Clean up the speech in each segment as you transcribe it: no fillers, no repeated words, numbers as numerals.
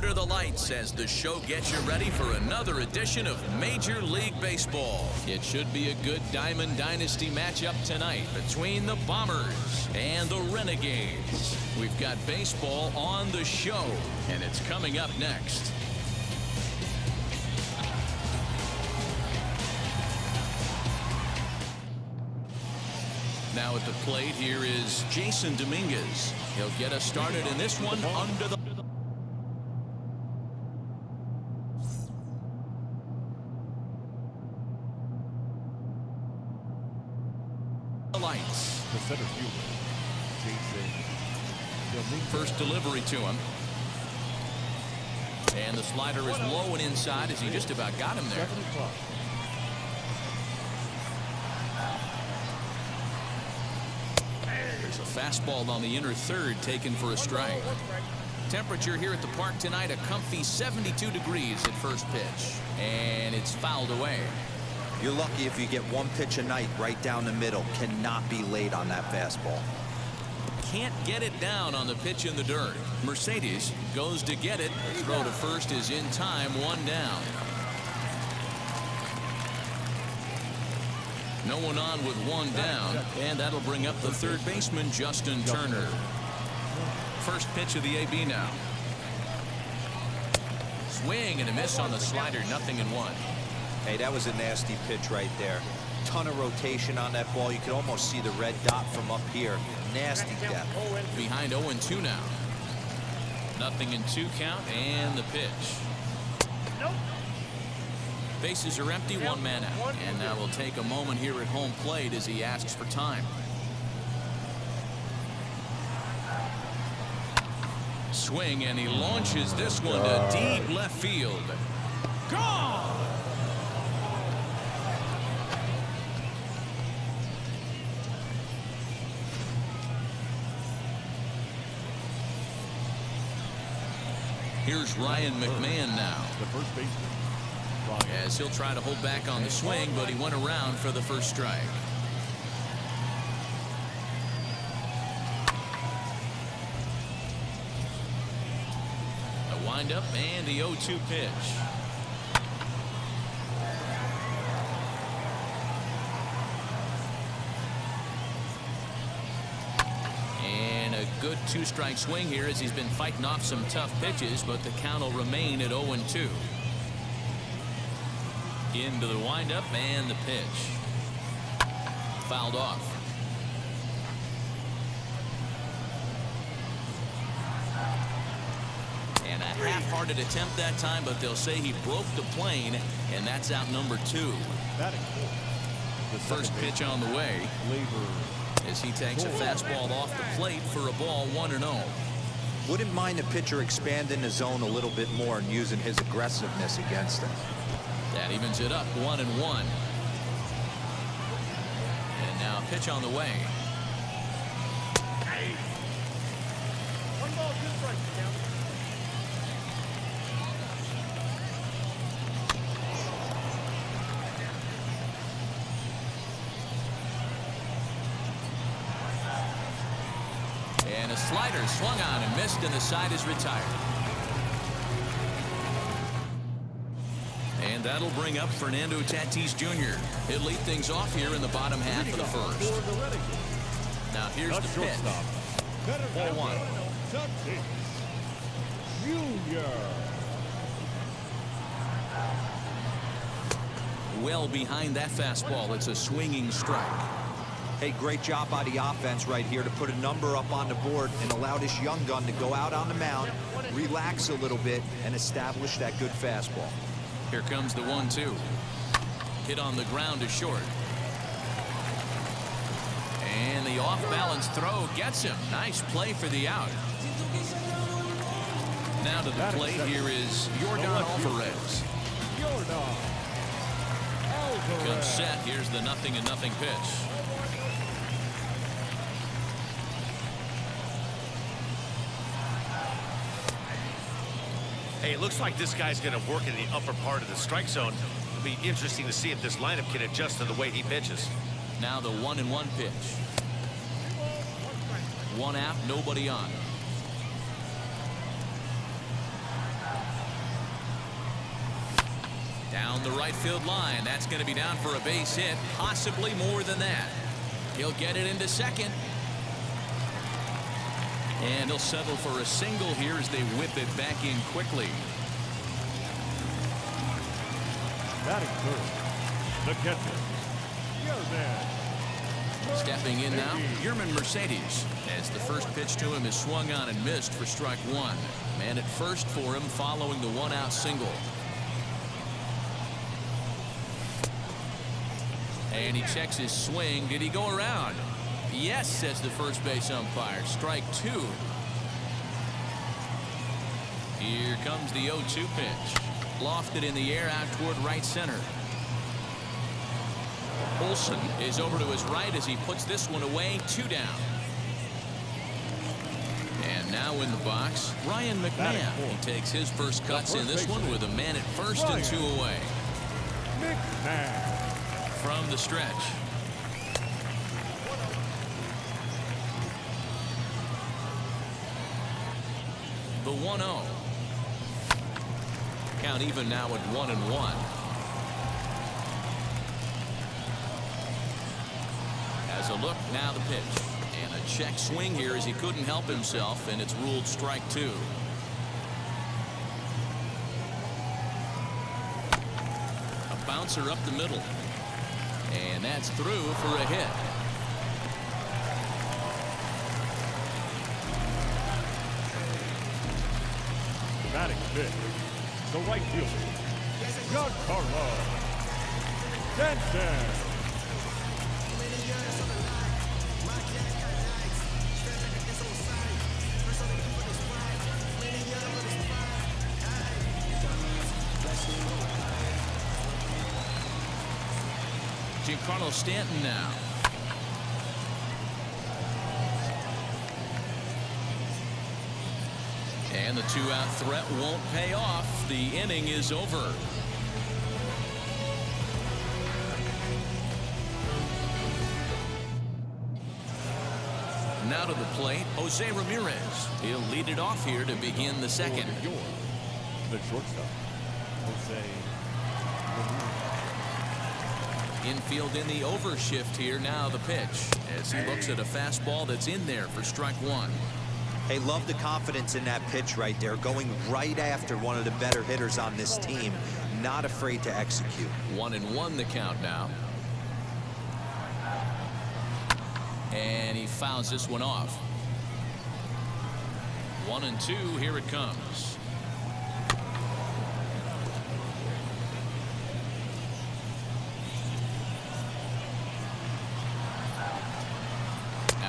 under the lights as the show gets you ready for another edition of Major League Baseball. It should be a good Diamond Dynasty matchup tonight between the Bombers and the Renegades. We've got baseball on the show, and it's coming up next. Now at the plate, here is Jason Dominguez. He'll get us started in this one under the lights. The center fielder, Jason Dominguez. First delivery to him. And the slider is low and inside as he just about got him there. There's a fastball on the inner third taken for a strike. Temperature here at the park tonight, a comfy 72 degrees at first pitch. And it's fouled away. You're lucky if you get one pitch a night right down the middle. Cannot be late on that fastball. Can't get it down on the pitch in the dirt. Mercedes goes to get it. The throw to first is in time, one down. No one on with one down, and that'll bring up the third baseman, Justin Turner. First pitch of the AB now. Swing and a miss on the slider, 0-1. Hey, that was a nasty pitch right there. Ton of rotation on that ball. You could almost see the red dot from up here. Nasty depth. Behind 0-2 now. 0-2 count, and the pitch. Bases are empty, one man out. And now we'll take a moment here at home plate as he asks for time. Swing, and he launches this one to deep left field. Gone! Here's Ryan McMahon now. The first baseman. As he'll try to hold back on the swing, but he went around for the first strike. A windup and the 0-2 pitch. And a good two-strike swing here as he's been fighting off some tough pitches, but the count will remain at 0-2. Into the windup and the pitch. Fouled off. And a half-hearted attempt that time, but they'll say he broke the plane, and that's out number 2. First pitch on the way. Glaber as he takes a fastball off the plate for a ball, 1-0. Wouldn't mind the pitcher expanding the zone a little bit more and using his aggressiveness against him. That evens it up, 1-1. And now a pitch on the way. One ball, 2 strikes, count. And a slider swung on and missed, and the side is retired. And that'll bring up Fernando Tatis Jr. He'll lead things off here in the bottom half of the first. Now here's the pitch. Ball 1. Well behind that fastball. It's a swinging strike. Hey, great job by the offense right here to put a number up on the board and allow this young gun to go out on the mound, relax a little bit, and establish that good fastball. Here comes the 1-2. Hit on the ground to short. And the off-balance throw gets him. Nice play for the out. Now to the plate, here is Yordan Alvarez. Comes set. Here's the 0-0 pitch. Hey, it looks like this guy's going to work in the upper part of the strike zone. It'll be interesting to see if this lineup can adjust to the way he pitches. Now the 1-1 pitch. One out, nobody on. Down the right field line. That's going to be down for a base hit, possibly more than that. He'll get it into second. And he'll settle for a single here as they whip it back in quickly. Batting third, the catcher, Ramirez. Stepping in now, Mercedes, as the first pitch to him is swung on and missed for strike one. Man at first for him following the one-out single. And he checks his swing. Did he go around? Yes, says the first base umpire. Strike two. Here comes the 0-2 pitch. Lofted in the air out toward right center. Olsen is over to his right as he puts this one away. 2 down. And now in the box, Ryan McMahon. He takes his first cuts in this one with a man at first and 2 away. McMahon. From the stretch. The 1-0. Count even now at 1-1. As a look, now the pitch. And a check swing here as he couldn't help himself, and it's ruled strike 2. A bouncer up the middle. And that's through for a hit. Batting fifth, the right fielder, Giancarlo Stanton. Giancarlo Stanton now. And the 2-out threat won't pay off. The inning is over. Now to the plate, Jose Ramirez. He'll lead it off here to begin the second. The shortstop, Jose Ramirez. Infield in the overshift here. Now the pitch as he looks at a fastball that's in there for strike 1. Hey, love the confidence in that pitch right there. Going right after one of the better hitters on this team. Not afraid to execute. 1-1 the count now. And he fouls this one off. 1-2. Here it comes.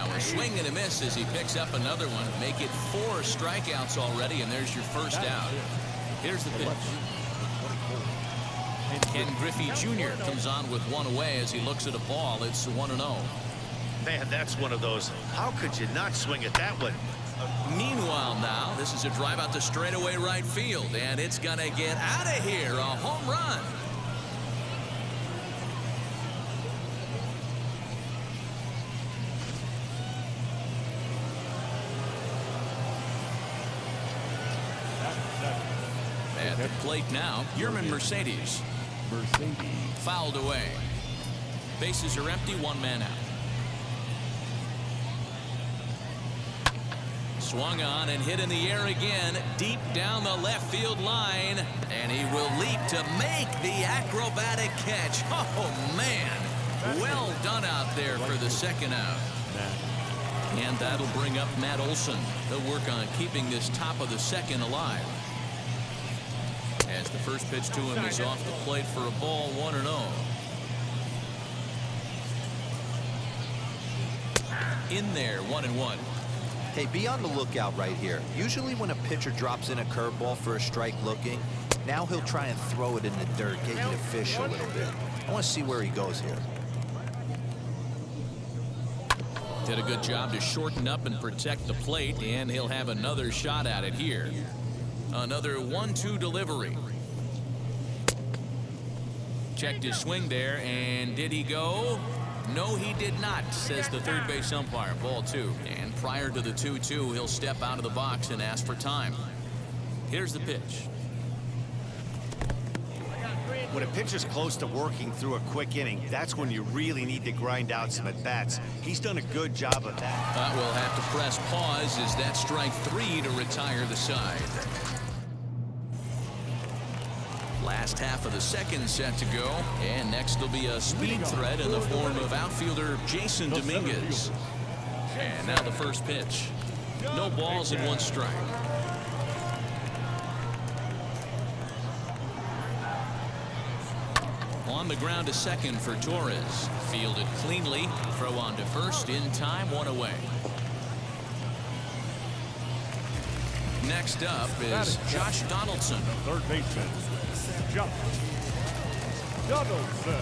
A swing and a miss as he picks up another one. Make it 4 strikeouts already, and there's your first out. Here's the pitch. Ken Griffey Jr. comes on with one away as he looks at a ball. It's 1-0. Man, that's one of those. How could you not swing at that one? Meanwhile now, this is a drive out to straightaway right field, and it's going to get out of here. A home run. At the plate now, Mercedes. Fouled away. Bases are empty, 1 man out. Swung on and hit in the air again, deep down the left field line, and he will leap to make the acrobatic catch. Oh, man. Well done out there for the second out. And that'll bring up Matt Olson. They'll work on keeping this top of the second alive. As the first pitch to him is off the plate for a ball, 1-0. In there, 1-1. Hey, be on the lookout right here. Usually when a pitcher drops in a curveball for a strike looking, now he'll try and throw it in the dirt, get you to fish a little bit. I want to see where he goes here. Did a good job to shorten up and protect the plate, and he'll have another shot at it here. Another 1-2 delivery. Checked his swing there, and did he go? No, he did not, says the third base umpire. Ball 2. And prior to the 2-2, he'll step out of the box and ask for time. Here's the pitch. When a pitcher's close to working through a quick inning, that's when you really need to grind out some at-bats. He's done a good job of that. We'll have to press pause as that strike 3 to retire the side. Last half of the second set to go, and next will be a speed threat in the form of outfielder Jason Dominguez. And now the first pitch. No balls and 1 strike. On the ground to second for Torres. Fielded cleanly. Throw on to first in time, 1 away. Next up is Josh Donaldson. Third baseman, Josh Donaldson.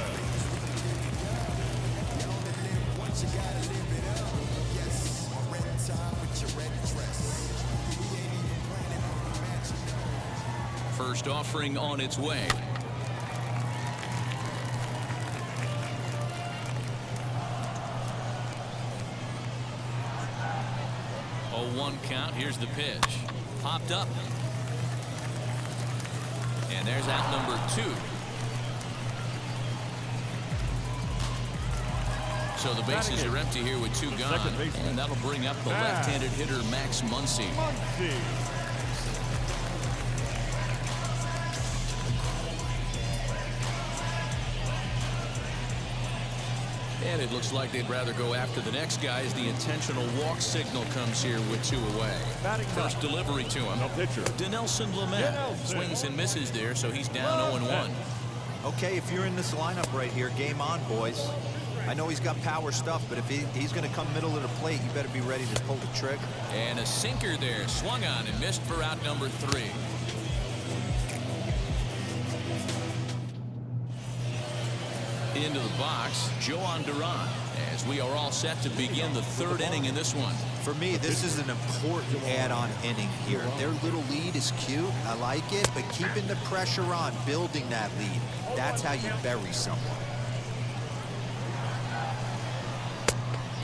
First offering on its way. Oh, 1 count. Here's the pitch. Popped up. And there's out number 2. So the bases are empty here with 2 gone. And that'll bring up the left-handed hitter Max Muncy. And it looks like they'd rather go after the next guy as the intentional walk signal comes here with 2 away. First delivery to him. Donaldson swings and misses there, so he's down 0-1. Okay, if you're in this lineup right here, game on, boys. I know he's got power stuff, but if he's going to come middle of the plate, you better be ready to pull the trigger. And a sinker there, swung on and missed for out number 3. Into the box, Joan Duran, as we are all set to begin the 3rd inning in this one. For me, this is an important add-on inning here. Their little lead is cute. I like it, but keeping the pressure on, building that lead, that's how you bury someone.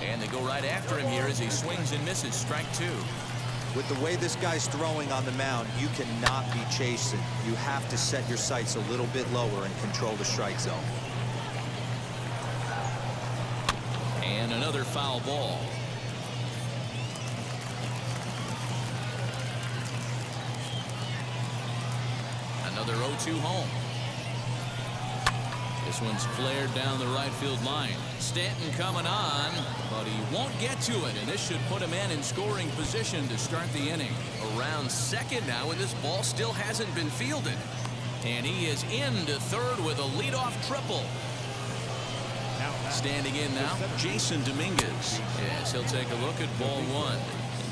And they go right after him here as he swings and misses. Strike 2. With the way this guy's throwing on the mound, you cannot be chasing. You have to set your sights a little bit lower and control the strike zone. And another foul ball. Another 0-2 home. This one's flared down the right field line. Stanton coming on, but he won't get to it, and this should put him in scoring position to start the inning. Around second now, and this ball still hasn't been fielded. And he is into 3rd with a leadoff triple. Standing in now, Jason Dominguez. Yes, he'll take a look at ball 1.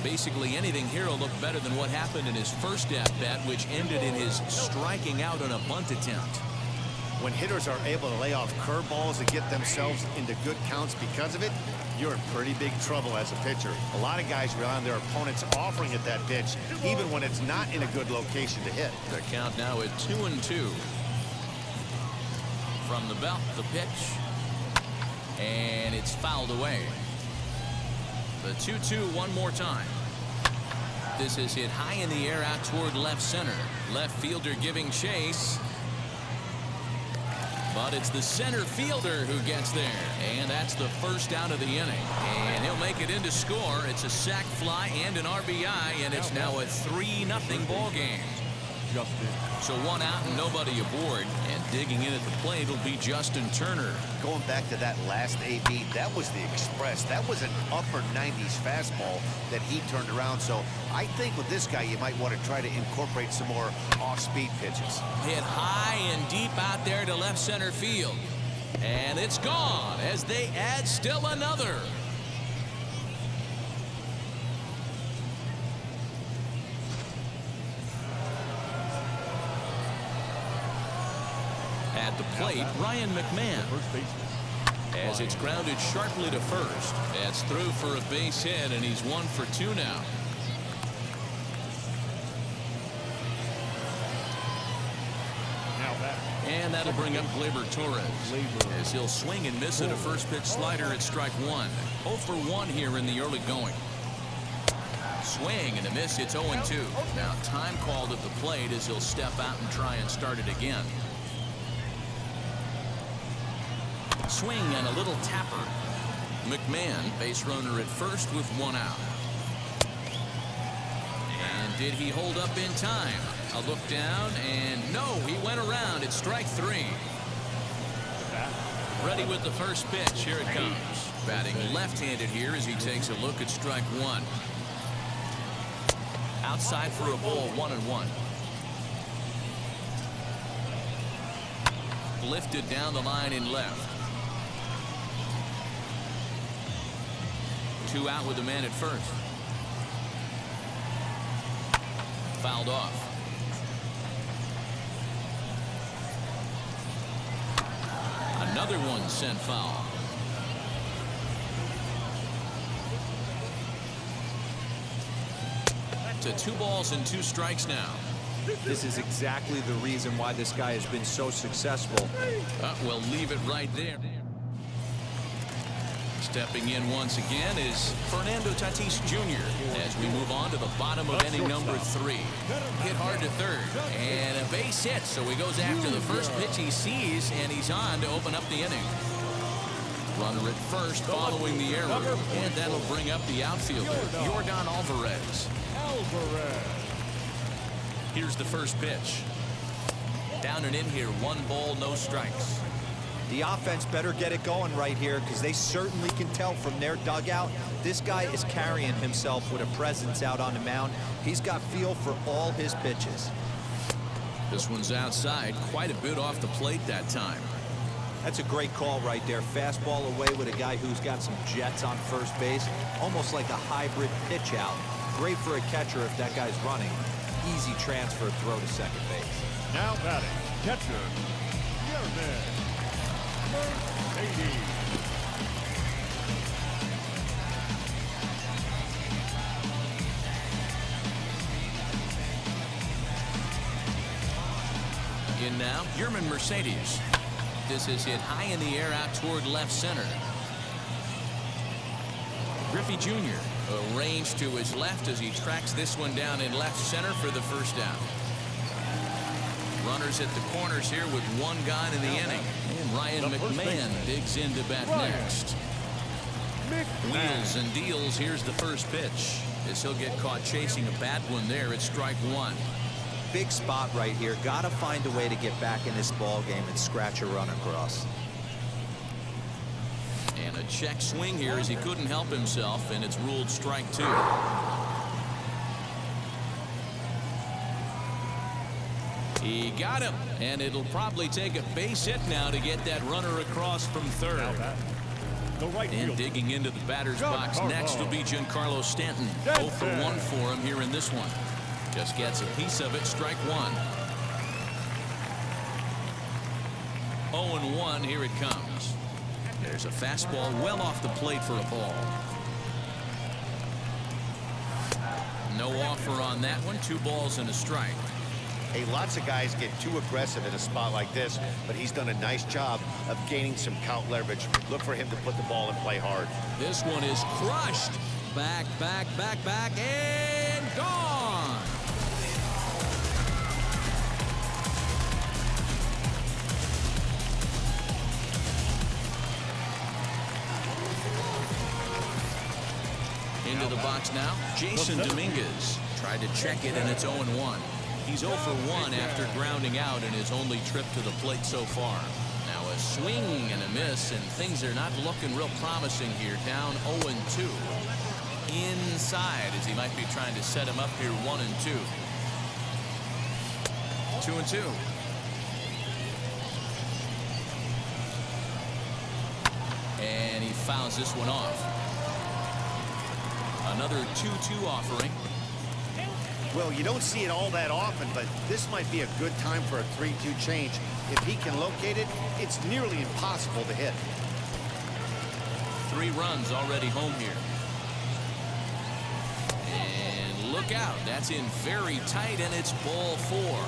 Basically anything here will look better than what happened in his first at-bat, which ended in his striking out on a bunt attempt. When hitters are able to lay off curveballs and get themselves into good counts because of it, you're in pretty big trouble as a pitcher. A lot of guys rely on their opponents offering at that pitch, even when it's not in a good location to hit. The count now at 2-2. From the belt, the pitch. And it's fouled away. The 2-2 one more time. This is hit high in the air out toward left center. Left fielder giving chase. But it's the center fielder who gets there. And that's the first out of the inning. And he'll make it into score. It's a sac fly and an RBI, and it's now a 3-0 ball game. So 1 out and nobody aboard. And digging in at the plate will be Justin Turner. Going back to that last AB, that was the express. That was an upper 90s fastball that he turned around. So I think with this guy, you might want to try to incorporate some more off-speed pitches. Hit high and deep out there to left center field. And it's gone as they add still another. At the plate, Ryan Mcmahon. As it's grounded sharply to first. That's through for a base hit, and he's 1 for 2 now. And that'll bring up Glaber Torres. As he'll swing and miss at a first pitch slider at strike 1. 0 for 1 here in the early going. Swing and a miss. It's 0-2. Now time called at the plate as he'll step out and try and start it again. Swing and a little tapper. McMahon, base runner at first with 1 out. And did he hold up in time? A look down, and no, he went around. It's strike 3. Ready with the first pitch. Here it comes. Batting left-handed here as he takes a look at strike 1. Outside for a ball, 1-1. Lifted down the line in left. 2 out with the man at first. Fouled off. Another one sent foul. To 2 balls and 2 strikes now. This is exactly the reason why this guy has been so successful. We'll leave it right there. Stepping in once again is Fernando Tatis Jr. as we move on to the bottom of inning number 3. Hit hard to third and a base hit, so he goes after the first pitch he sees, and he's on to open up the inning. Runner at first following the error, and that'll bring up the outfielder, Yordan Alvarez. Here's the first pitch. Down and in here, 1 ball, no strikes. The offense better get it going right here, because they certainly can tell from their dugout this guy is carrying himself with a presence out on the mound. He's got feel for all his pitches. This one's outside, quite a bit off the plate that time. That's a great call right there. Fastball away with a guy who's got some jets on first base, almost like a hybrid pitch out. Great for a catcher if that guy's running. Easy transfer throw to second base. Now batting, catcher, Ramirez. Number 80. In now, Mercedes. This is hit high in the air out toward left center. Griffey Jr. arranged to his left as he tracks this one down in left center for the first down. Runners at the corners here with 1 gone in the inning. And Ryan McMahon digs in to bat next. Wheels and deals. Here's the first pitch. As he'll get caught chasing a bad one there at strike 1. Big spot right here. Got to find a way to get back in this ball game and scratch a run across. And a check swing here as he couldn't help himself, and it's ruled strike 2. He got him, and it'll probably take a base hit now to get that runner across from third. The right And fielder, digging into the batter's box next will be Giancarlo Stanton. 0 for 1 for him here in this one. Just gets a piece of it, strike 1. 0-1, here it comes. There's a fastball well off the plate for a ball. No offer on that one. 2 balls and a strike. Hey, lots of guys get too aggressive in a spot like this, but he's done a nice job of gaining some count leverage. Look for him to put the ball and play hard. This one is crushed. Back, and gone. Into the box now, Jason Dominguez tried to check it, and it's 0-1. He's 0 for 1 after grounding out in his only trip to the plate so far. Now a swing and a miss, and things are not looking real promising here. Down 0-2. Inside as he might be trying to set him up here. 1-2. 2-2. And he fouls this one off. Another 2-2 offering. Well, you don't see it all that often, but this might be a good time for a 3-2 change. If he can locate it, it's nearly impossible to hit. 3 runs already home here. And look out. That's in very tight, and it's ball 4.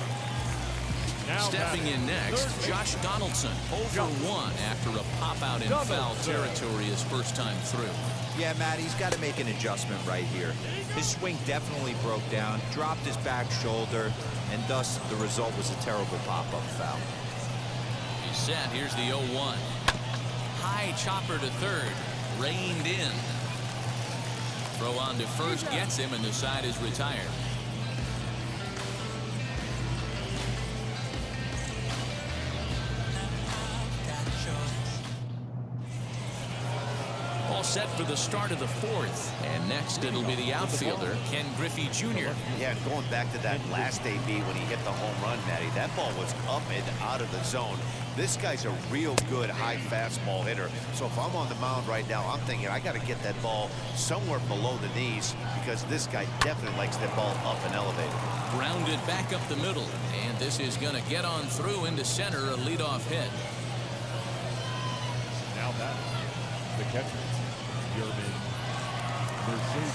now Stepping in next, Josh Donaldson, 0 for 1 after a pop-out in foul territory his first time through. Yeah, Matt, he's got to make an adjustment right here. His swing definitely broke down, dropped his back shoulder, and thus the result was a terrible pop-up foul. He's set. Here's the 0-1. high chopper to third. Reined in. Throw on to first gets him, and the side is retired. All set for the start of the fourth. And next it'll be the outfielder, Griffey Jr. Yeah, and going back to that last AB when he hit the home run, Matty, that ball was up and out of the zone. This guy's a real good high fastball hitter. So if I'm on the mound right now, I'm thinking I got to get that ball somewhere below the knees because this guy definitely likes that ball up and elevated. Grounded back up the middle. And this is going to get on through into center, a leadoff hit. Now that the catcher, Mercedes.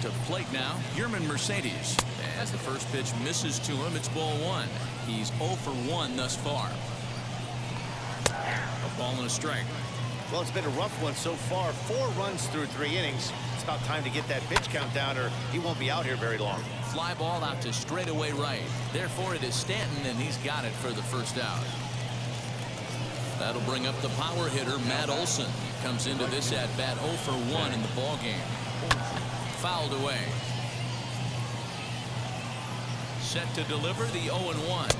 To the plate now, Mercedes. As the first pitch misses to him, it's ball one. He's 0 for 1 thus far. A ball and a strike. Well, it's been a rough one so far. 4 runs through 3 innings. It's about time to get that pitch count down or he won't be out here very long. Fly ball out to straightaway right. Therefore, it is Stanton, and he's got it for the first out. That'll bring up the power hitter, Donaldson. Comes into this at-bat 0 for 1 in the ballgame. Fouled away. Set to deliver the 0-1.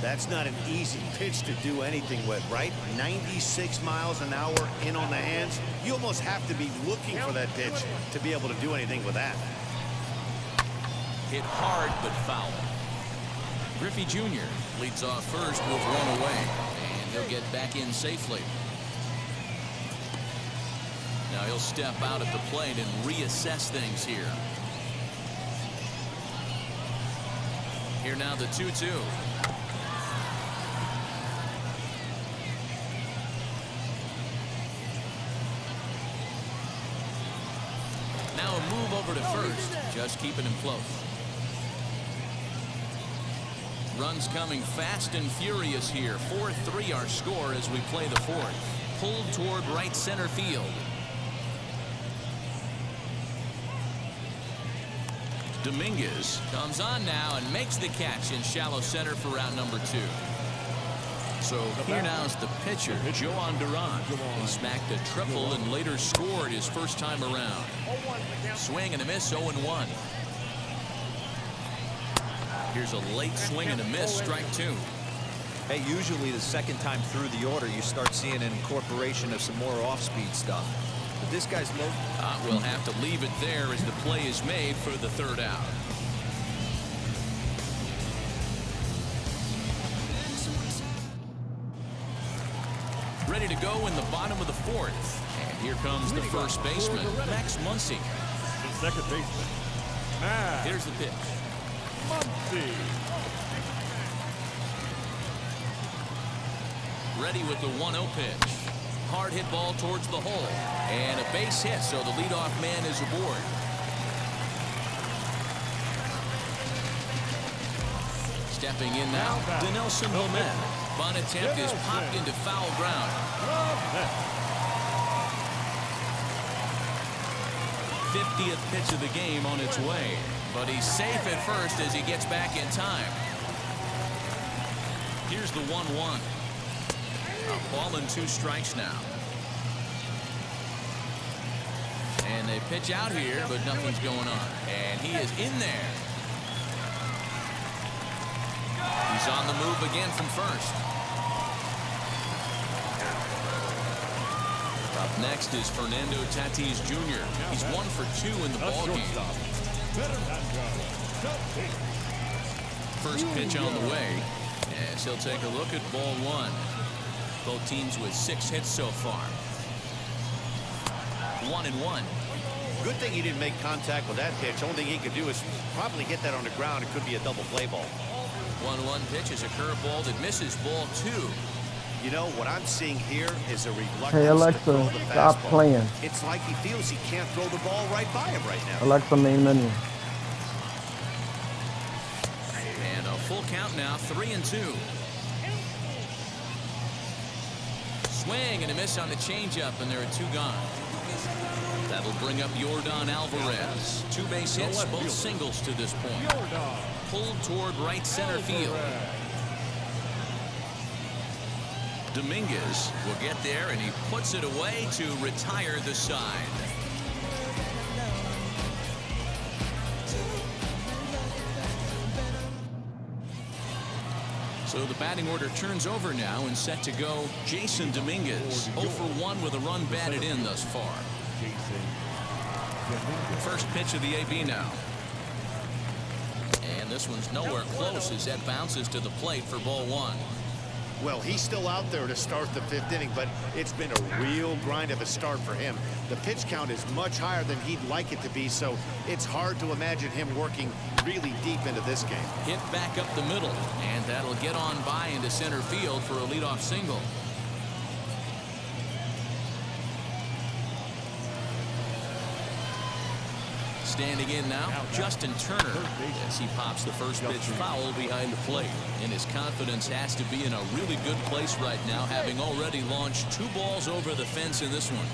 That's not an easy pitch to do anything with, right? 96 miles an hour in on the hands. You almost have to be looking for that pitch to be able to do anything with that. Hit hard but foul. Griffey Jr. leads off first with 1 away, and he'll get back in safely. Now he'll step out at the plate and reassess things here. Here now the 2-2. Now a move over to first, just keeping him close. Runs coming fast and furious here. 4-3 our score as we play the fourth. Pulled toward right center field. Dominguez comes on now and makes the catch in shallow center for round number 2. So here now is the pitcher, Giancarlo. He smacked a triple and later scored his first time around. Swing and a miss, 0-1. Here's a late swing and a miss, strike 2. Hey, usually the second time through the order, you start seeing an incorporation of some more off-speed stuff. But this guy's low. We'll have to leave it there as the play is made for the third out. Ready to go in the bottom of the fourth. And here comes the first baseman, Max Muncy. The second baseman, Max. Here's the pitch. Muncy. Ready with the 1-0 pitch. Hard hit ball towards the hole. And a base hit, so the leadoff man is aboard. Stepping in now, Donaldson. Bunt attempt is popped into foul ground. 50th pitch of the game on its way. But he's safe at first as he gets back in time. Here's the 1-1. A ball and 2 strikes now. And they pitch out here, but nothing's going on. And he is in there. He's on the move again from first. Up next is Fernando Tatis Jr. He's 1 for 2 in the ballgame. First pitch on the way. As he'll take a look at ball 1. Both teams with 6 hits so far. 1-1. Good thing he didn't make contact with that pitch. Only thing he could do is probably get that on the ground. It could be a double play ball. 1-1 pitch is a curveball that misses ball 2. You know, what I'm seeing here is a reluctance Hey, Alexa, to throw the stop fastball. playing. It's like he feels he can't throw the ball right by him right now. Alexa, main menu. And a full count now, 3-2. swing and a miss on the changeup, and there are 2 gone. That'll bring up Yordan Alvarez. 2 base hits, both singles to this point. Pulled toward right center field. Dominguez will get there, and he puts it away to retire the side. So the batting order turns over now and set to go Jason Dominguez. 0 for 1 with a run batted in thus far. First pitch of the AB now. And this one's nowhere close as that bounces to the plate for ball 1. Well, he's still out there to start the 5th inning, but it's been a real grind of a start for him. The pitch count is much higher than he'd like it to be, so it's hard to imagine him working really deep into this game. Hit back up the middle, and that'll get on by into center field for a leadoff single. Standing in now, Justin Turner, as he pops the first pitch foul behind the plate. And his confidence has to be in a really good place right now, having already launched 2 balls over the fence in this one.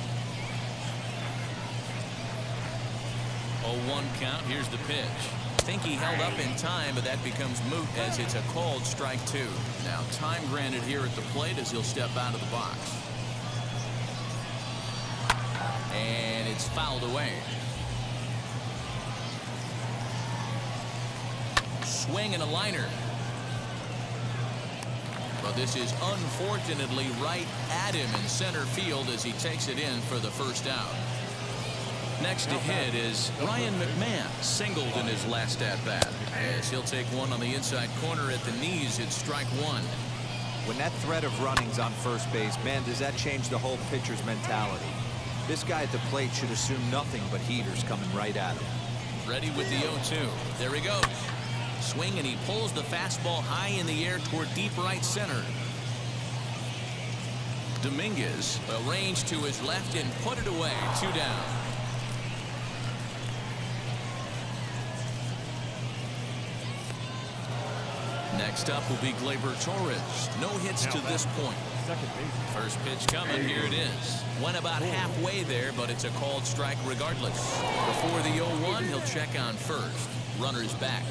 0-1 count. Here's the pitch. Think he held up in time, but that becomes moot as it's a called strike 2. Now time granted here at the plate as he'll step out of the box. And it's fouled away. Swing and a liner. But this is unfortunately right at him in center field as he takes it in for the first out. Next to hit is Ryan McMahon, singled in his last at-bat. As he'll take one on the inside corner at the knees, it's strike 1. When that threat of running's on first base, man, does that change the whole pitcher's mentality? This guy at the plate should assume nothing but heaters coming right at him. Ready with the 0-2. There he goes. Swing, and he pulls the fastball high in the air toward deep right center. Dominguez arranged to his left and put it away. 2 down. Next up will be Glaber Torres. No hits to this point. First pitch coming. Here it is. Went about halfway there, but it's a called strike regardless. Before the 0-1, he'll check on first. Runner's back.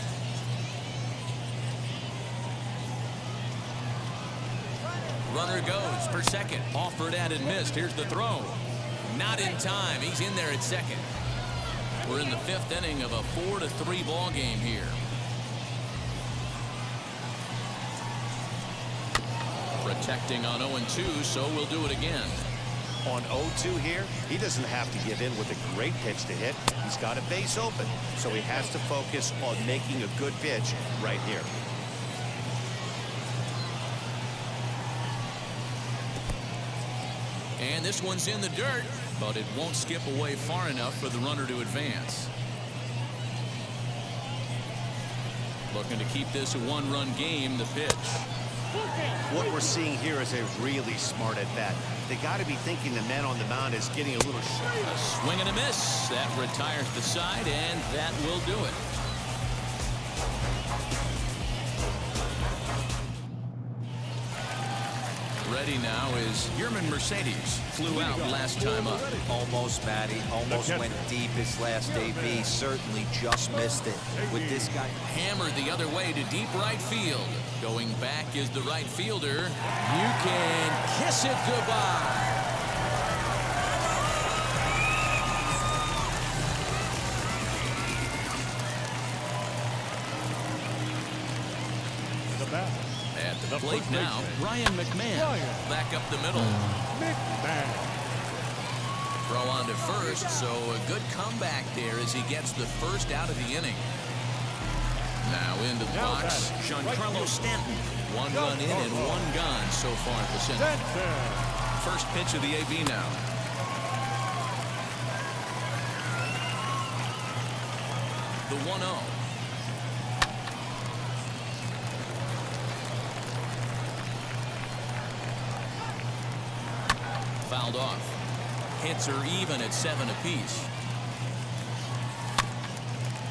Runner goes for second. Offered at and missed. Here's the throw. Not in time. He's in there at second. We're in the 5th inning of a 4-3 ball game here. Protecting on 0-2, so we'll do it again. On 0-2 here, he doesn't have to give in with a great pitch to hit. He's got a base open, so he has to focus on making a good pitch right here. And this one's in the dirt, but it won't skip away far enough for the runner to advance. Looking to keep this a 1-run game. The pitch. What we're seeing here is a really smart at-bat. They got to be thinking the man on the mound is getting a little short. A swing and a miss. That retires the side, and that will do it. Ready now is Yerman Mercedes. Flew out last time up. Almost, Matty. Almost went deep his last AB. Certainly just missed it. With this guy Hammered the other way to deep right field. Going back is the right fielder. You can kiss it goodbye. At the plate now, Ryan McMahon. Back up the middle. Throw on to first, so a good comeback there as he gets the first out of the inning. Now into the box, Giancarlo Stanton. 1 run in and 1 gone so far at the center. First pitch of the AB now. The 1-0. Fouled off. Hits are even at 7 apiece.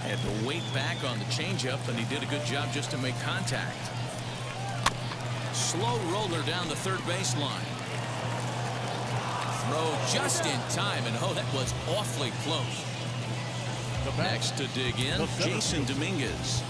Had to wait back on the changeup, and he did a good job just to make contact. Slow roller down the third baseline. throw just in time, and oh, that was awfully close. Next to dig in, Jason Dominguez.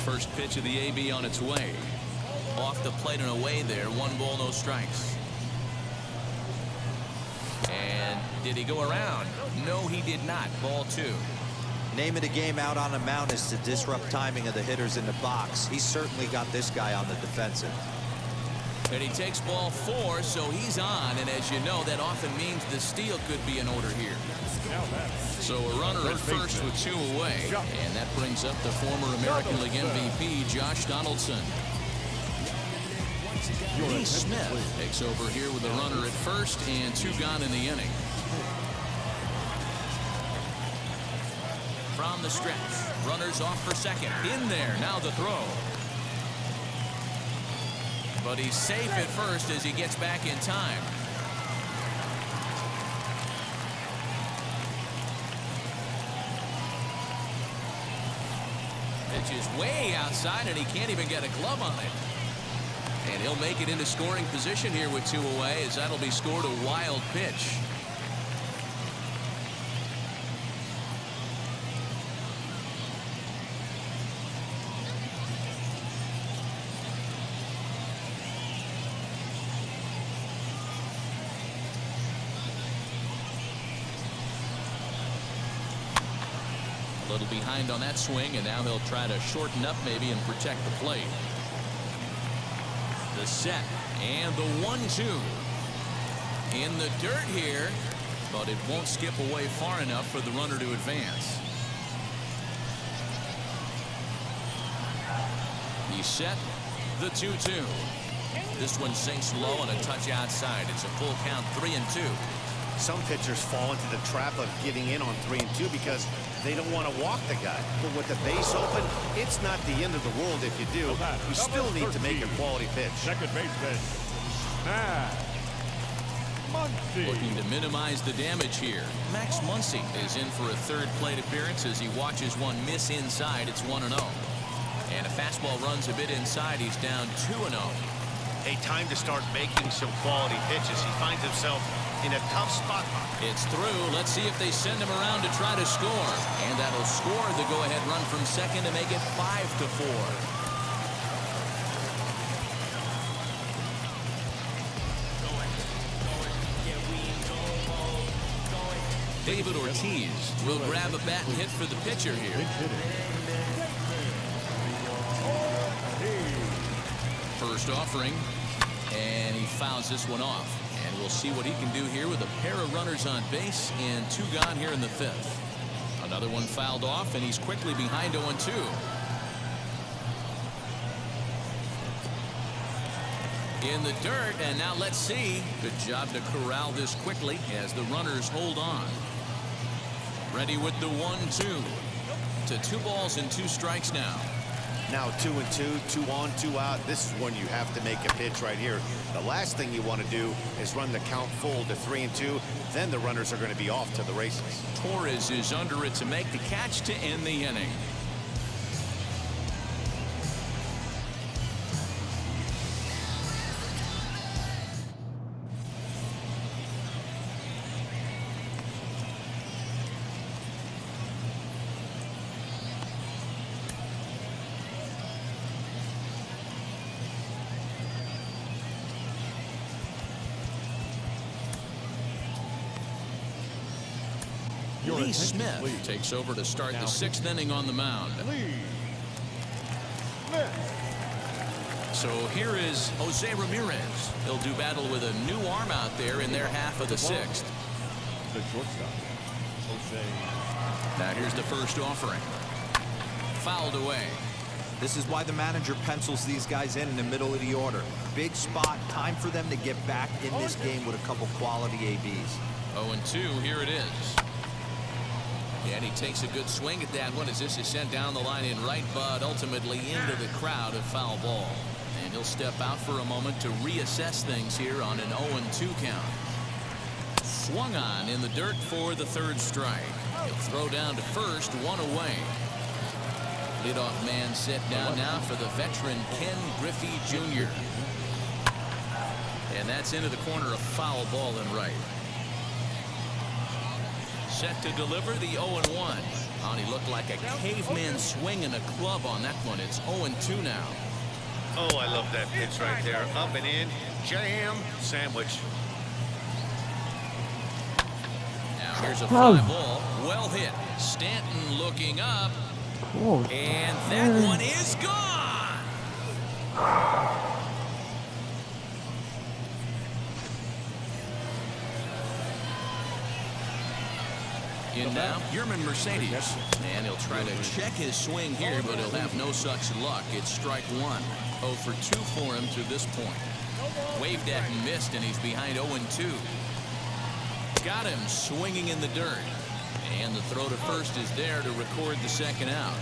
First pitch of the AB on its way. Off the plate and away there. 1 ball, no strikes. And did he go around? No, he did not. Ball 2. Name of the game out on the mound is to disrupt timing of the hitters in the box. He's certainly got this guy on the defensive. And he takes ball 4, so he's on. And as you know, that often means the steal could be in order here. So a runner at first with 2 away. And that brings up the former American League MVP, Josh Donaldson. Lee Smith takes over here with a runner at first and 2 gone in the inning. From the stretch, runners off for second. In there, now the throw. But he's safe at first as he gets back in time. Pitch is way outside and he can't even get a glove on it. And he'll make it into scoring position here with 2 away, as that'll be scored a wild pitch. A little behind on that swing, and now he'll try to shorten up maybe and protect the plate. The set and the 1-2 in the dirt here, but it won't skip away far enough for the runner to advance. He set the 2-2. This one sinks low on a touch outside. It's a full count, 3-2. Some pitchers fall into the trap of getting in on 3-2 because they don't want to walk the guy. But with the base open, it's not the end of the world if you do. You still need to make a quality pitch. Second baseman, Muncy. Looking to minimize the damage here. Max Muncy is in for a 3rd plate appearance as he watches one miss inside. It's 1-0. And a fastball runs a bit inside. He's down 2-0. A time to start making some quality pitches. He finds himself in a tough spot. It's through. Let's see if they send him around to try to score. And that'll score the go-ahead run from second to make it 5-4. David Ortiz will grab a bat and hit for the pitcher here. First offering, and he fouls this one off. And we'll see what he can do here with a pair of runners on base and 2 gone here in the 5th. Another one fouled off, and he's quickly behind 0-2. In the dirt, and now let's see. Good job to corral this quickly as the runners hold on. Ready with the 1-2 to 2 balls and 2 strikes now. Now 2-2, 2 on, 2 out. This is when you have to make a pitch right here. The last thing you want to do is run the count full to 3-2. Then the runners are going to be off to the races. Torres is under it to make the catch to end the inning. Lee Smith takes over to start the 6th inning on the mound. So here is Jose Ramirez. He'll do battle with a new arm out there in their half of the 6th. The shortstop, Jose. Now here's the first offering. Fouled away. This is why the manager pencils these guys in the middle of the order. Big spot, time for them to get back in this game with a couple quality ABs. 0-2, here it is. And he takes a good swing at that one as this is sent down the line in right, but ultimately into the crowd, a foul ball. And he'll He'll step out for a moment to reassess things here on an 0-2 count. Swung on in the dirt for the third strike. He'll throw down to first, one away. Leadoff man set down now for the veteran Ken Griffey Jr. And that's into the corner, a foul ball and right. Set to deliver the 0-1. Oh, he looked like a caveman swinging a club on that one. It's 0-2 now. Oh, I love that pitch right there. Up and in, jam, sandwich. Now here's a fly ball. Well hit. Stanton looking up. And that one is gone. In now, Yerman Mercedes. And he'll try to check his swing here, but he'll have no such luck. It's strike one. 0 for 2 for him to this point. Waved at and missed, and he's behind 0-2. Got him swinging in the dirt. And the throw to first is there to record the second out.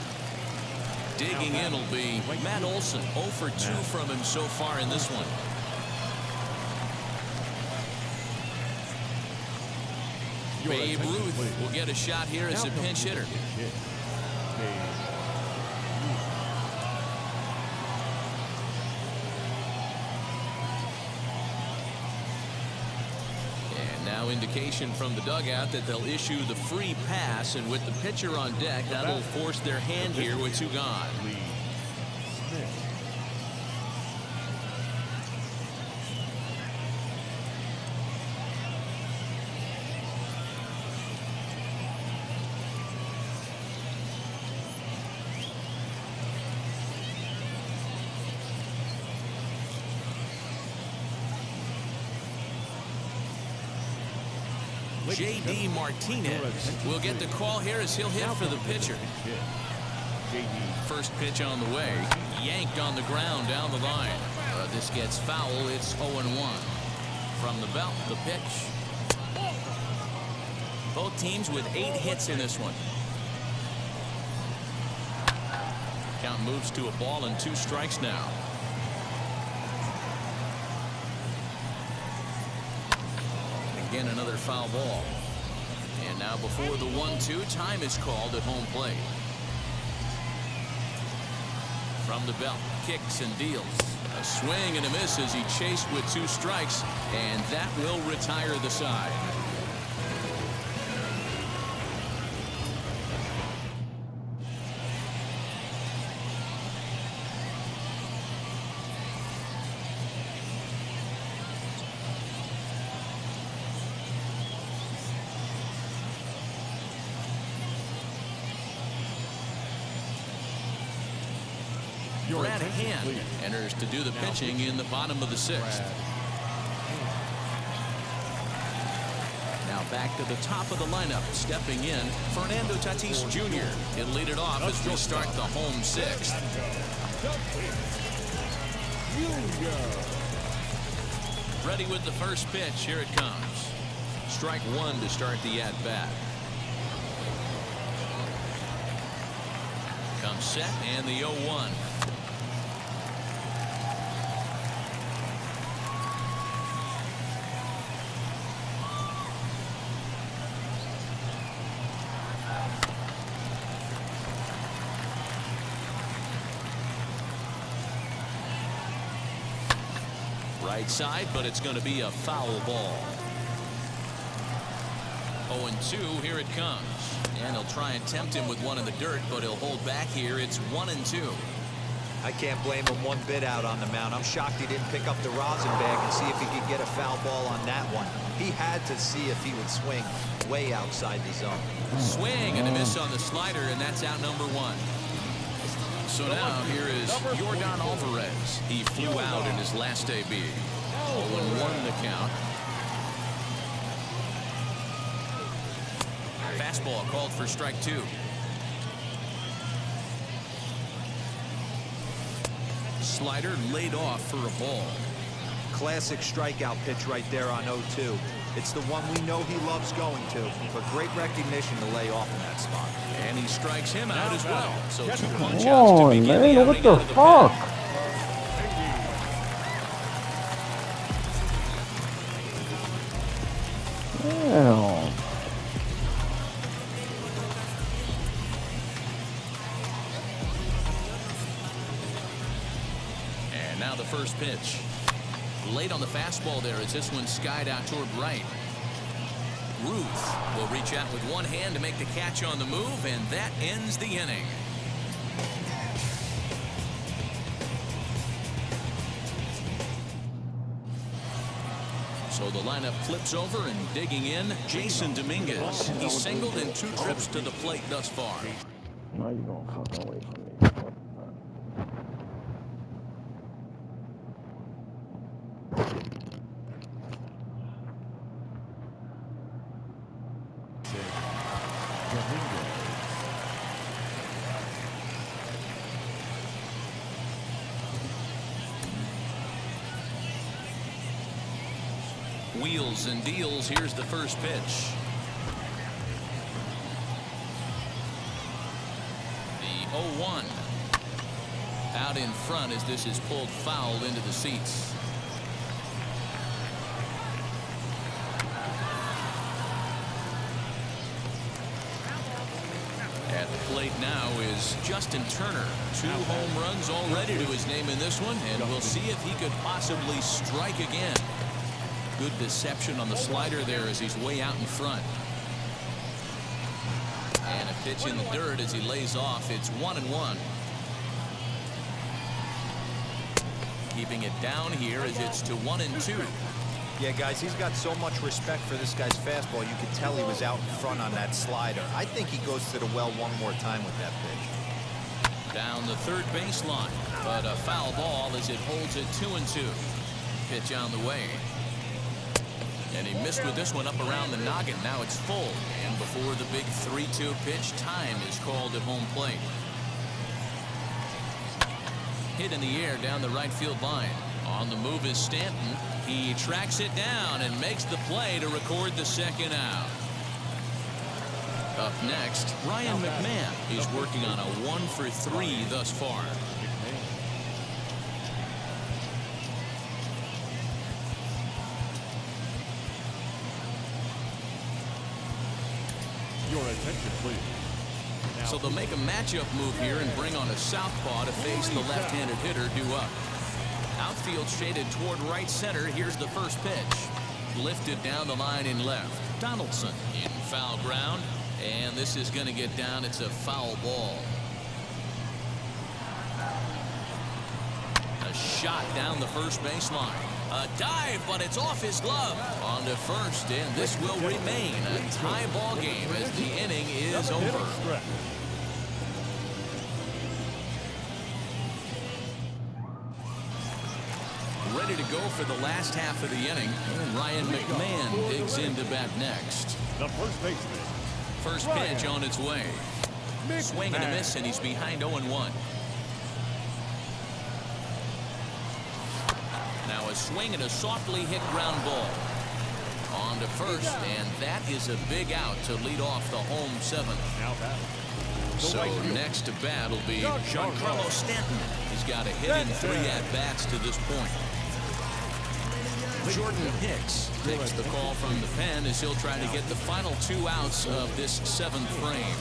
Digging in will be Matt Olson. 0 for 2 from him so far in this one. Babe Ruth will get a shot here as a pinch hitter. And now indication from the dugout that they'll issue the free pass, and with the pitcher on deck, that'll force their hand here with 2 gone. J.D. Martinez will get the call here as he'll hit for the pitcher. First pitch on the way. Yanked on the ground down the line. This gets foul. It's 0-1. From the belt, the pitch. Both teams with 8 hits in this one. Count moves to a ball and 2 strikes now. Again, another foul ball. And now before the 1-2, time is called at home plate. From the belt, kicks and deals. A swing and a miss as he chased with 2 strikes, and that will retire the side. Brad Hand enters to do the pitching in the bottom of the 6th. Now back to the top of the lineup, stepping in, Fernando Tatis Jr. He'll lead it off as we start the home 6th. Ready with the first pitch. Here it comes. Strike 1 to start the at-bat. Comes set and the 0-1. Right side, but it's going to be a foul ball. 0-2, here it comes. And he'll try and tempt him with one in the dirt, but he'll hold back here. It's 1-2. I can't blame him one bit out on the mound. I'm shocked he didn't pick up the rosin bag and see if he could get a foul ball on that one. He had to see if he would swing way outside the zone. Swing and a miss on the slider, and that's out number 1. So now here is Jordan Alvarez. He flew out in his last AB. 0-1 the count. Fastball called for strike 2. Slider laid off for a ball. Classic strikeout pitch right there on 0-2. It's the one we know he loves going to, but great recognition to lay off in that spot. And he strikes him out as well. So 2 punch outs Oh, to begin man, the what outing the out of the fuck? pen. Damn. And now the first pitch. Late on the fastball there as this one skied out toward right. Ruth will reach out with one hand to make the catch on the move, and that ends the inning. So the lineup flips over, and digging in, Jason Dominguez. He's singled in 2 trips to the plate thus far. Now you gonna fucking wait for me. Wheels and deals. Here's the first pitch. The 0-1. Out in front as this is pulled foul into the seats. At the plate now is Justin Turner. 2 home runs already to his name in this one, and we'll see if he could possibly strike again. Good deception on the slider there as he's way out in front. And a pitch in the dirt as he lays off. It's 1-1. Keeping it down here as it's to 1-2. Yeah, guys, he's got so much respect for this guy's fastball. You could tell he was out in front on that slider. I think he goes to the well one more time with that pitch. Down the third baseline, but a foul ball as it holds it 2-2. Pitch on the way. And he missed with this one up around the noggin. Now it's full. And before the big 3-2 pitch, time is called at home plate. Hit in the air down the right field line. On the move is Stanton. He tracks it down and makes the play to record the second out. Up next, Ryan McMahon is working on a 1-for-3 thus far. Your attention, please. So they'll make a matchup move here and bring on a southpaw to face the left-handed hitter due up. Outfield shaded toward right center. Here's the first pitch. Lifted down the line in left. Donaldson in foul ground. And this is going to get down. It's a foul ball. A shot down the first baseline. A dive, but it's off his glove. On to first, and this will remain a tie ball game as the inning is over. Ready to go for the last half of the inning, and Ryan McMahon digs into bat next. The first baseman. First pitch on its way. Swing and a miss, and he's behind 0-1. Now a swing and a softly hit ground ball. On to first, and that is a big out to lead off the home 7th. Now batting. So next to bat will be Giancarlo Stanton. He's got a hit in 3 at-bats to this point. Jordan Hicks takes the call from the pen as he'll try to get the final 2 outs of this 7th frame.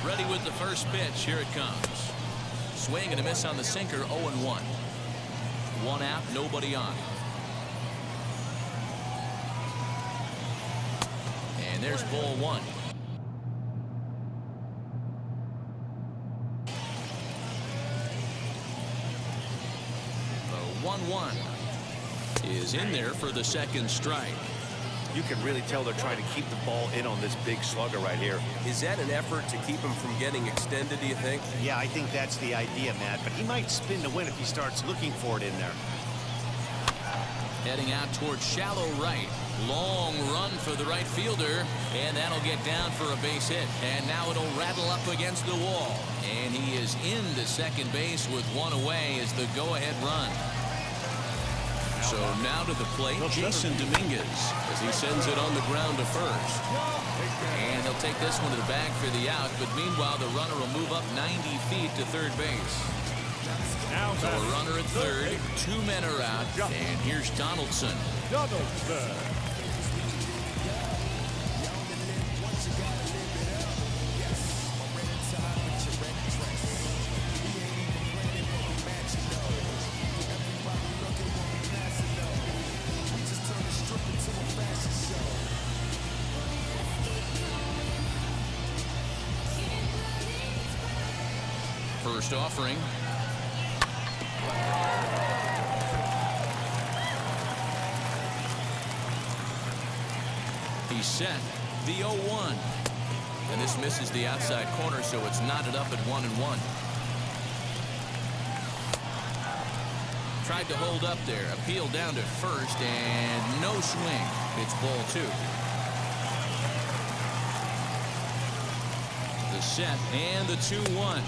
Ready with the first pitch. Here it comes. Swing and a miss on the sinker. 0-1. 1 out, nobody on. And there's ball 1. The 1-1 is in there for the second strike. You can really tell they're trying to keep the ball in on this big slugger right here. Is that an effort to keep him from getting extended, do you think? Yeah, I think that's the idea, Matt. But he might spin to win if he starts looking for it in there. Heading out towards shallow right. Long run for the right fielder, and that'll get down for a base hit. And now it'll rattle up against the wall. And he is into second base with 1 away as the go-ahead run. So now to the plate, Jason Dominguez, as he sends it on the ground to first. And he'll take this one to the bag for the out, but meanwhile the runner will move up 90 feet to third base. Now So a runner at third, 2 men are out, and here's Donaldson. Donaldson. First offering. He's set. The 0-1. And this misses the outside corner, so it's knotted up at 1-1. Tried to hold up there. Appeal down to first, and no swing. It's ball 2. The set and the 2-1.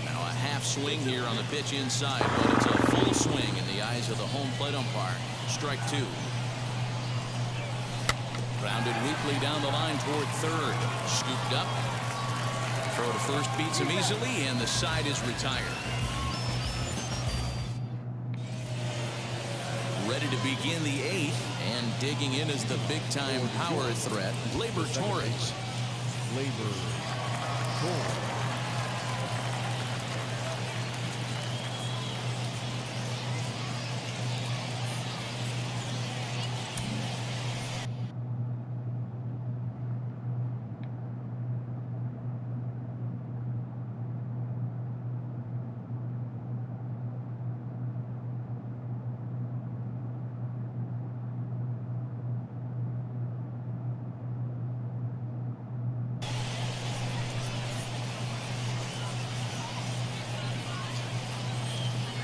Now a half swing here on the pitch inside, but it's a full swing in the eyes of the home plate umpire. Strike 2. Grounded weakly down the line toward third. Scooped up. Throw to first beats him easily, and the side is retired. Ready to begin the 8th, and digging in is the big-time power threat, Glaber Torres. Glaber Torres.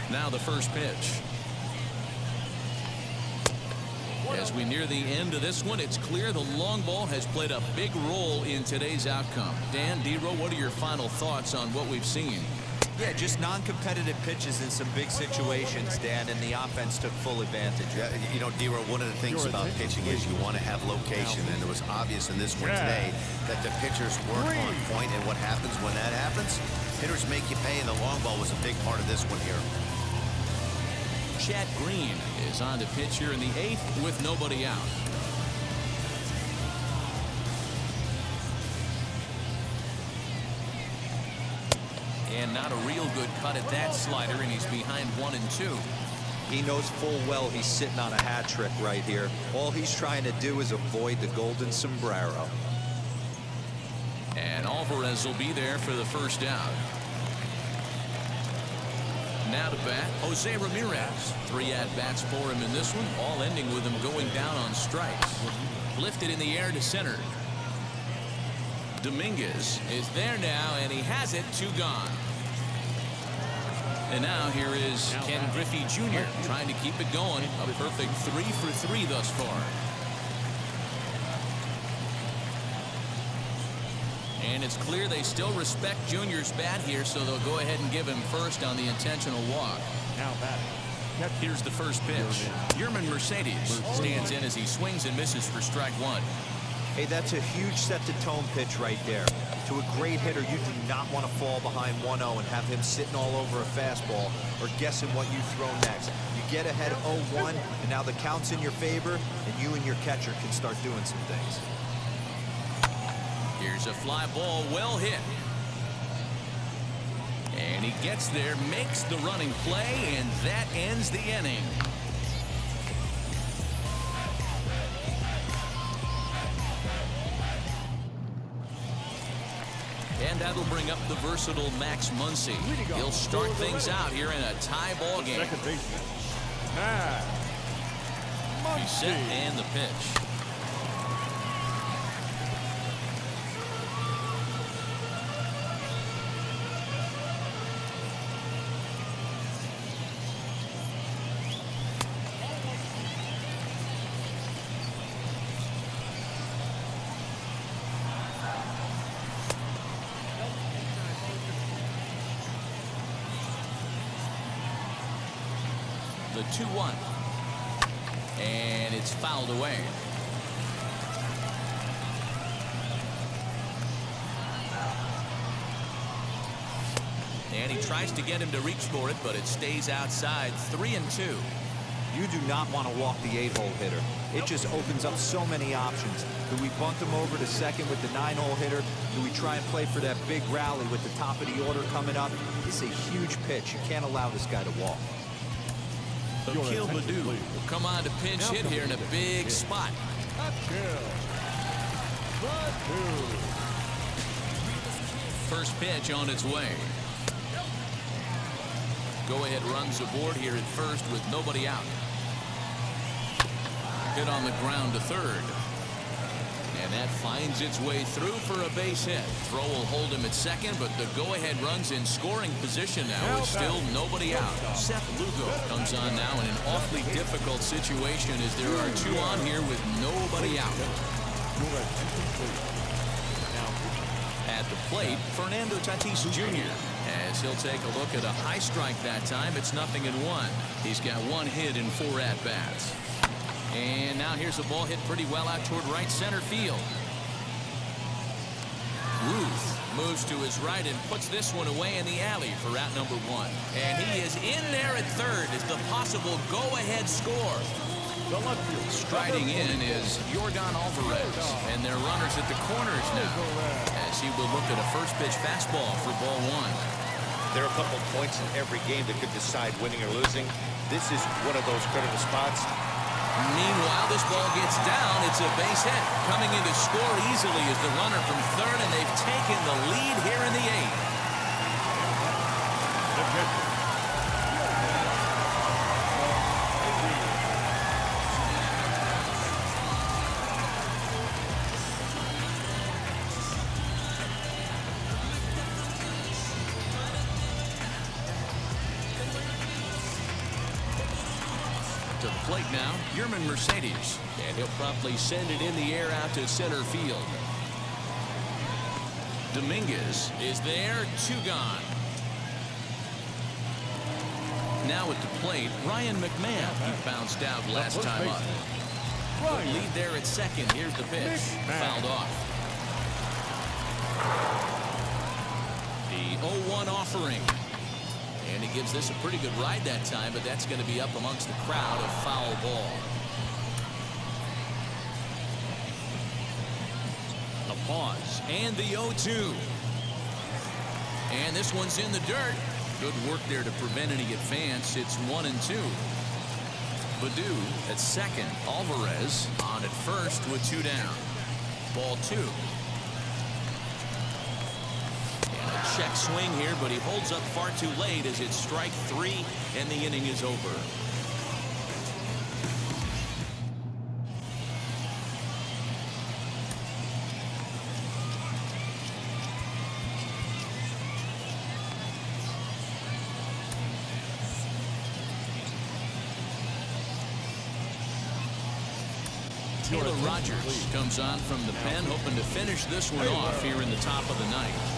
Now the first pitch. As we near the end of this one, it's clear the long ball has played a big role in today's outcome. Dan, D-Row, what are your final thoughts on what we've seen? Yeah, just non-competitive pitches in some big situations, Dan, and the offense took full advantage. Yeah, you know, D-Row, one of the things about pitching is you want to have location, and it was obvious in this one today that the pitchers weren't on point, and what happens when that happens? Hitters make you pay, and the long ball was a big part of this one here. Chad Green is on to pitch here in the 8th with nobody out. And not a real good cut at that slider, and he's behind 1-2. He knows full well he's sitting on a hat trick right here. All he's trying to do is avoid the golden sombrero. And Alvarez will be there for the first out. Now to bat, Jose Ramirez. 3 at-bats for him in this one, all ending with him going down on strikes. Lifted in the air to center. Dominguez is there now, and he has it. 2 gone. And now here is Ken Griffey Jr. trying to keep it going. A perfect 3 for 3 thus far. And it's clear they still respect Junior's bat here, so they'll go ahead and give him first on the intentional walk. Now batting. Here's the first pitch. Yerman Mercedes stands in as he swings and misses for strike 1. Hey, that's a huge set-the-tone pitch right there. To a great hitter, you do not want to fall behind 1-0 and have him sitting all over a fastball or guessing what you throw next. You get ahead 0-1, and now the count's in your favor, and you and your catcher can start doing some things. Here's a fly ball, well hit. And he gets there, makes the running play, and that ends the inning. And that'll bring up the versatile Max Muncy. He'll start things out here in a tie ball game. Second baseman. He's set and the pitch. The 2-1. And it's fouled away. And he tries to get him to reach for it, but it stays outside. 3-2. You do not want to walk the 8-hole hitter. It just opens up so many options. Do we bunt him over to second with the 9-hole hitter? Do we try and play for that big rally with the top of the order coming up? It's a huge pitch. You can't allow this guy to walk. Akil Baddoo will come on to pinch hit here in a big spot. First pitch on its way. Go-ahead runs aboard here at first with nobody out. Hit on the ground to third. And that finds its way through for a base hit. Throw will hold him at second, but the go-ahead run's in scoring position now with still nobody out. Seth Lugo comes on now in an awfully difficult situation as there are two on here with nobody out. At the plate, Fernando Tatis Jr. as he'll take a look at a high strike that time. It's 0-1. He's got 1 hit in 4 at-bats. And now here's a ball hit pretty well out toward right center field. Ruth moves to his right and puts this one away in the alley for out number 1. And he is in there at third as the possible go-ahead score. Striding in is Yordan Alvarez, and they're runners at the corners now as he will look at a first pitch fastball for ball 1. There are a couple points in every game that could decide winning or losing. This is one of those critical spots. Meanwhile, this ball gets down. It's a base hit. Coming in to score easily is the runner from third, and they've taken the lead here in the 8th. To the plate now, Yerman Mercedes, and he'll promptly send it in the air out to center field. Dominguez is there, 2 gone. Now at the plate, Ryan McMahon. He bounced out last time up. The lead there at second. Here's the pitch. Fouled off. The 0-1 offering. And he gives this a pretty good ride that time, but that's going to be up amongst the crowd. A foul ball. A pause. And the 0-2. And this one's in the dirt. Good work there to prevent any advance. It's 1-2. Baddoo at second. Alvarez on at first with 2 down. Ball 2. Check swing here, but he holds up far too late as it's strike 3 and the inning is over. Taylor Rogers comes on from the pen, hoping to finish this one off here in the top of the 9th.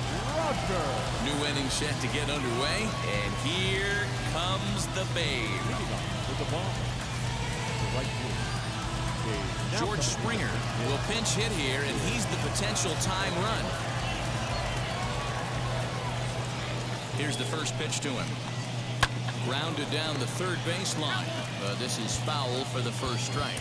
New inning set to get underway, and here comes the Babe. George Springer will pinch hit here, and he's the potential tying run. Here's the first pitch to him. Grounded down the third baseline. This is foul for the first strike.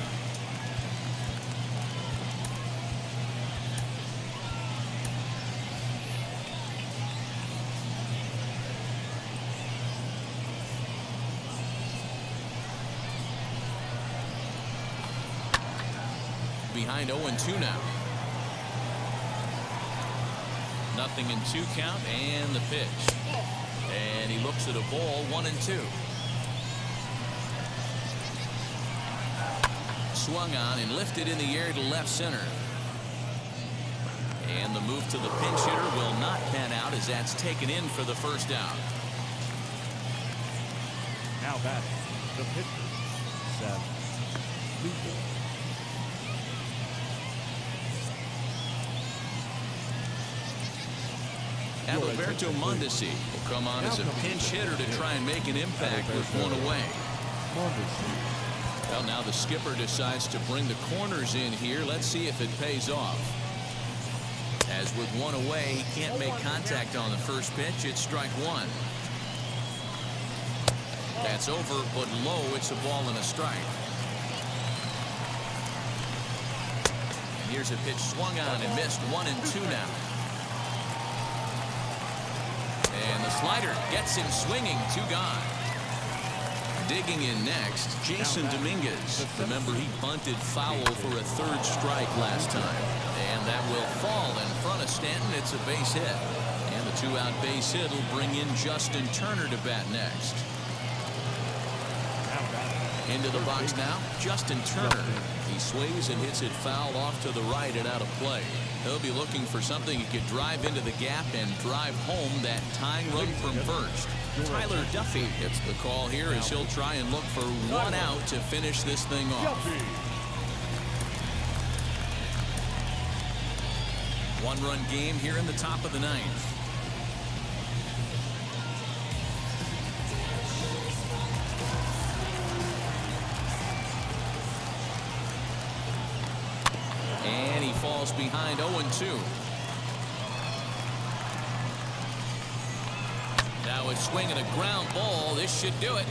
Behind 0-2 now. 0-2 count and the pitch. And he looks at a ball, 1-2. Swung on and lifted in the air to left center. And the move to the pinch hitter will not pan out as that's taken in for the first out. Now batting, the pitcher, Seth Lugo. Alberto Mondesi will come on as a pinch hitter to try and make an impact with 1 away. Well, now the skipper decides to bring the corners in here. Let's see if it pays off. As with 1 away, he can't make contact on the first pitch. It's strike 1. That's over, but low. It's a ball and a strike. And here's a pitch swung on and missed. 1-2 now. And the slider gets him swinging. 2 gone. Digging in next, Jason Dominguez. Remember, he bunted foul for a 3rd strike last time. And that will fall in front of Stanton. It's a base hit. And the 2-out base hit will bring in Justin Turner to bat next. Into the box now, Justin Turner. He swings and hits it foul off to the right and out of play. He'll be looking for something he could drive into the gap and drive home that tying run from first. Tyler Duffy gets the call here as he'll try and look for 1 out to finish this thing off. 1-run game here in the top of the 9th. And he falls behind 0-2. Now it's swinging a ground ball. This should do it.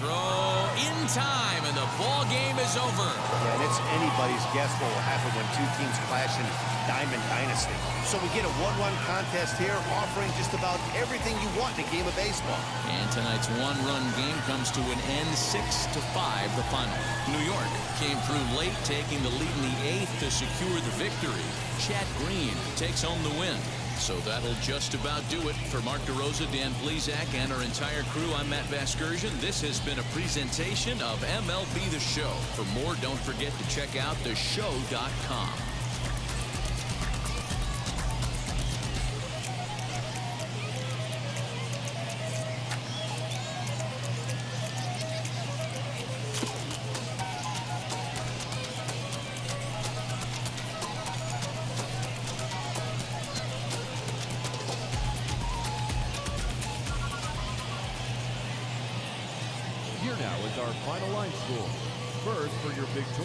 Throw in time, and the ball game is over. Yeah, and it's anybody's guess what will happen when 2 teams clash in Diamond Dynasty. So we get a 1-run contest here, offering just about everything you want in a game of baseball. And tonight's 1-run game comes to an end, 6-5, the final. New York came through late, taking the lead in the 8th to secure the victory. Chad Green takes home the win. So that'll just about do it. For Mark DeRosa, Dan Plesac, and our entire crew, I'm Matt Vasgersian. This has been a presentation of MLB The Show. For more, don't forget to check out theshow.com. Here now is our final line score. First, for your victorious